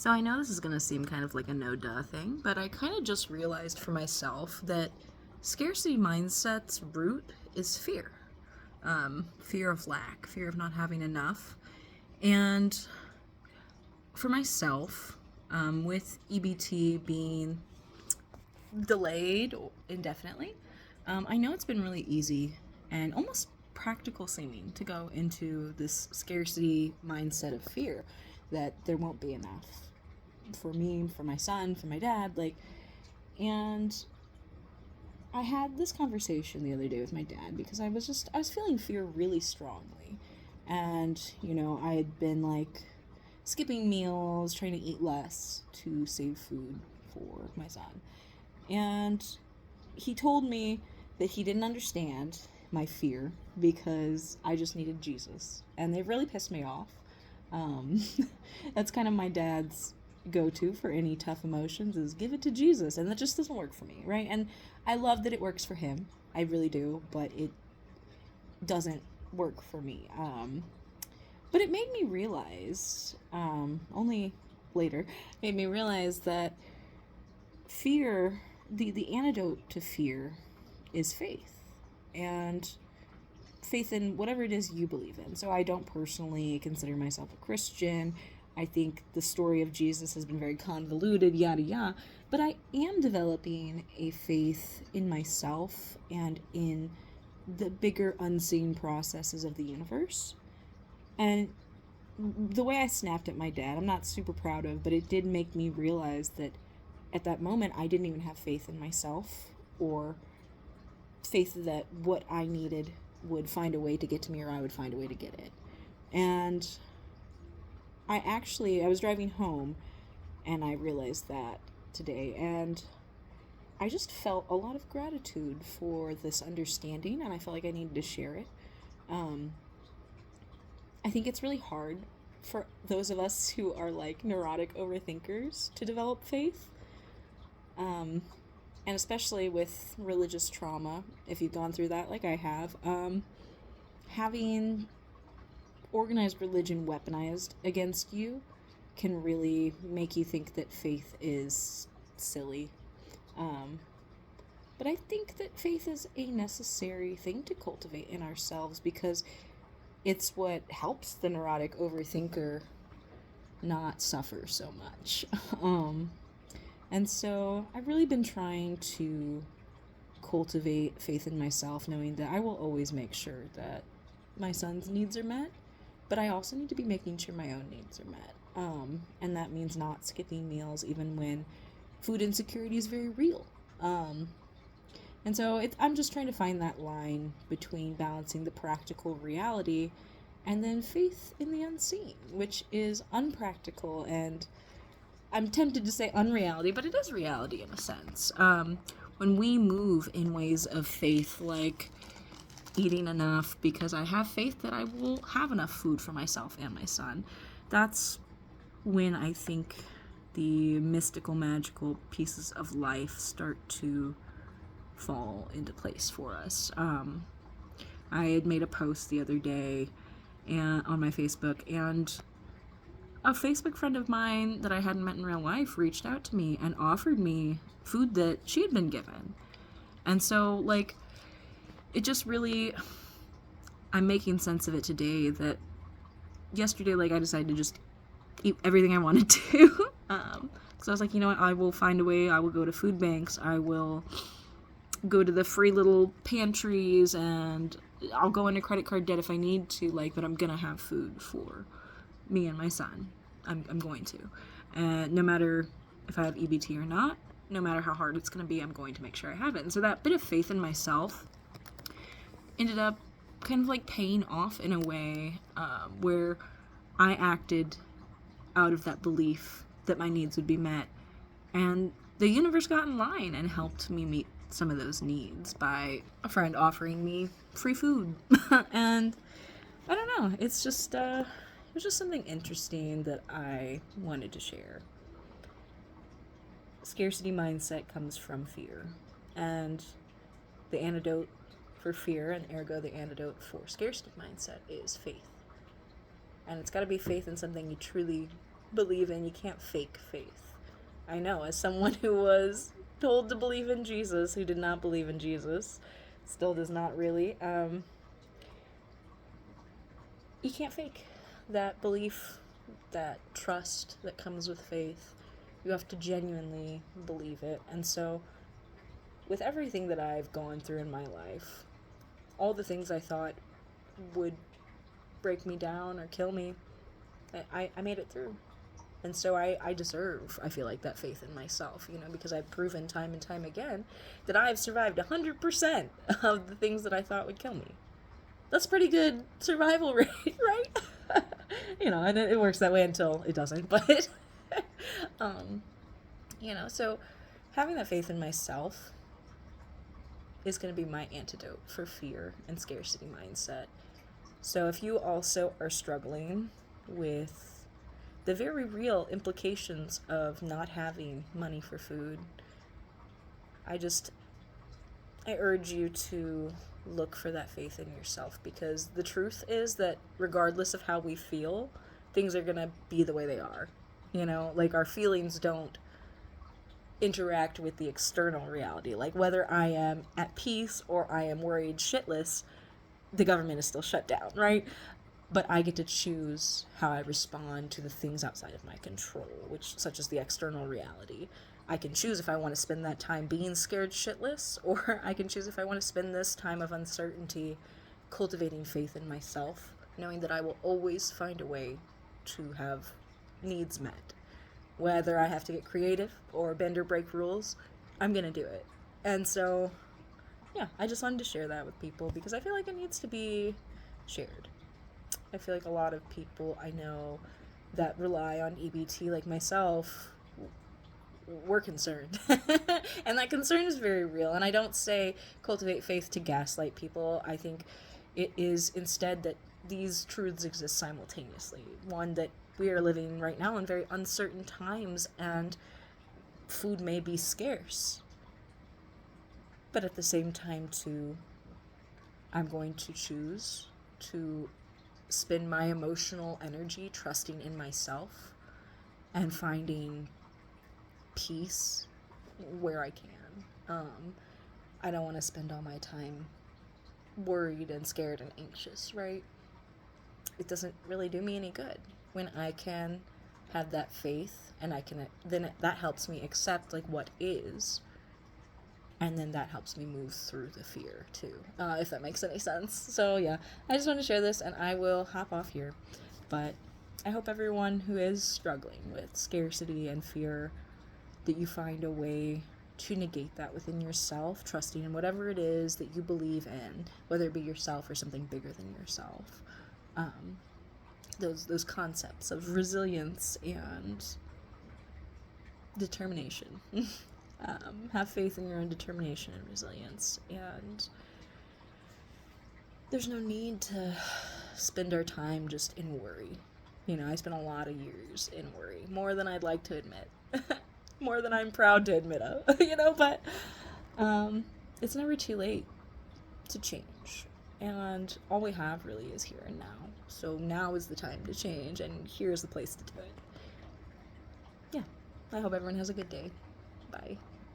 So I know this is going to seem kind of like a no-duh thing, but I kind of just realized for myself that scarcity mindset's root is fear. Fear of lack, fear of not having enough. And for myself, with EBT being delayed indefinitely, I know it's been really easy and almost practical seeming to go into this scarcity mindset of fear that there won't be enough for me, for my son, for my dad, and I had this conversation the other day with my dad because I was feeling fear really strongly. And, I had been skipping meals, trying to eat less to save food for my son. And he told me that he didn't understand my fear because I just needed Jesus. And they really pissed me off. That's kind of my dad's go-to for any tough emotions is give it to Jesus. And that just doesn't work for me, right? And I love that it works for him. I really do. But it doesn't work for me. But it made me realize, only later, made me realize that fear, the antidote to fear is faith. And faith in whatever it is you believe in. So I don't personally consider myself a Christian. I think the story of Jesus has been very convoluted, yada yada. But I am developing a faith in myself and in the bigger unseen processes of the universe. And the way I snapped at my dad, I'm not super proud of, but it did make me realize that at that moment I didn't even have faith in myself or faith that what I needed would find a way to get to me or I would find a way to get it. And I was driving home and I realized that today, and I just felt a lot of gratitude for this understanding, and I felt like I needed to share it. I think it's really hard for those of us who are neurotic overthinkers to develop faith. And especially with religious trauma, if you've gone through that like I have, having organized religion weaponized against you can really make you think that faith is silly. But I think that faith is a necessary thing to cultivate in ourselves because it's what helps the neurotic overthinker not suffer so much. And so I've really been trying to cultivate faith in myself, knowing that I will always make sure that my son's needs are met, but I also need to be making sure my own needs are met. And that means not skipping meals even when food insecurity is very real. And so I'm just trying to find that line between balancing the practical reality and then faith in the unseen, which is unpractical, and I'm tempted to say unreality, but it is reality in a sense. When we move in ways of faith, like eating enough because I have faith that I will have enough food for myself and my son, that's when I think the mystical, magical pieces of life start to fall into place for us. I had made a post the other day on my Facebook, and a Facebook friend of mine that I hadn't met in real life reached out to me and offered me food that she had been given. And so, it just really, I'm making sense of it today that yesterday, I decided to just eat everything I wanted to. So I was like, you know what, I will find a way. I will go to food banks. I will go to the free little pantries, and I'll go into credit card debt if I need to, but I'm gonna have food for me and my son. I'm going to. No matter if I have EBT or not, no matter how hard it's gonna be, I'm going to make sure I have it. And so that bit of faith in myself ended up kind of paying off in a way where I acted out of that belief that my needs would be met, and the universe got in line and helped me meet some of those needs by a friend offering me free food. And I don't know, it was just something interesting that I wanted to share. Scarcity mindset comes from fear, and the antidote for fear, and ergo the antidote for scarcity mindset, is faith. And it's got to be faith in something you truly believe in. You can't fake faith. I know, as someone who was told to believe in Jesus, who did not believe in Jesus, still does not really. You can't fake that belief, that trust that comes with faith. You have to genuinely believe it. And so, with everything that I've gone through in my life, all the things I thought would break me down or kill me, I made it through. And so I deserve, I feel like, that faith in myself, because I've proven time and time again that I've survived 100% of the things that I thought would kill me. That's pretty good survival rate, right? And it works that way until it doesn't, but, so having that faith in myself is going to be my antidote for fear and scarcity mindset. So if you also are struggling with the very real implications of not having money for food, I urge you to look for that faith in yourself, because the truth is that regardless of how we feel, things are going to be the way they are. Like, our feelings don't interact with the external reality. Like, whether I am at peace or I am worried shitless, the government is still shut down, right? But I get to choose how I respond to the things outside of my control, such as the external reality. I can choose if I want to spend that time being scared shitless, or I can choose if I want to spend this time of uncertainty cultivating faith in myself, knowing that I will always find a way to have needs met. Whether I have to get creative or bend or break rules, I'm going to do it. And so, yeah, I just wanted to share that with people because I feel like it needs to be shared. I feel like a lot of people I know that rely on EBT, like myself, we're concerned. And that concern is very real. And I don't say cultivate faith to gaslight people. I think it is instead that these truths exist simultaneously. One, that we are living right now in very uncertain times and food may be scarce. But at the same time, too, I'm going to choose to spend my emotional energy trusting in myself and finding peace where I can. I don't want to spend all my time worried and scared and anxious, right? It doesn't really do me any good when I can have that faith, and that helps me accept like what is, and then that helps me move through the fear too, if that makes any sense. So yeah, I just want to share this, and I will hop off here. But I hope everyone who is struggling with scarcity and fear, that you find a way to negate that within yourself, trusting in whatever it is that you believe in, whether it be yourself or something bigger than yourself. Those concepts of resilience and determination. Have faith in your own determination and resilience, and there's no need to spend our time just in worry. I spent a lot of years in worry, more than I'd like to admit, more than I'm proud to admit of, but it's never too late to change, and all we have really is here and now. So now is the time to change, and here's the place to do it. Yeah, I hope everyone has a good day. Bye.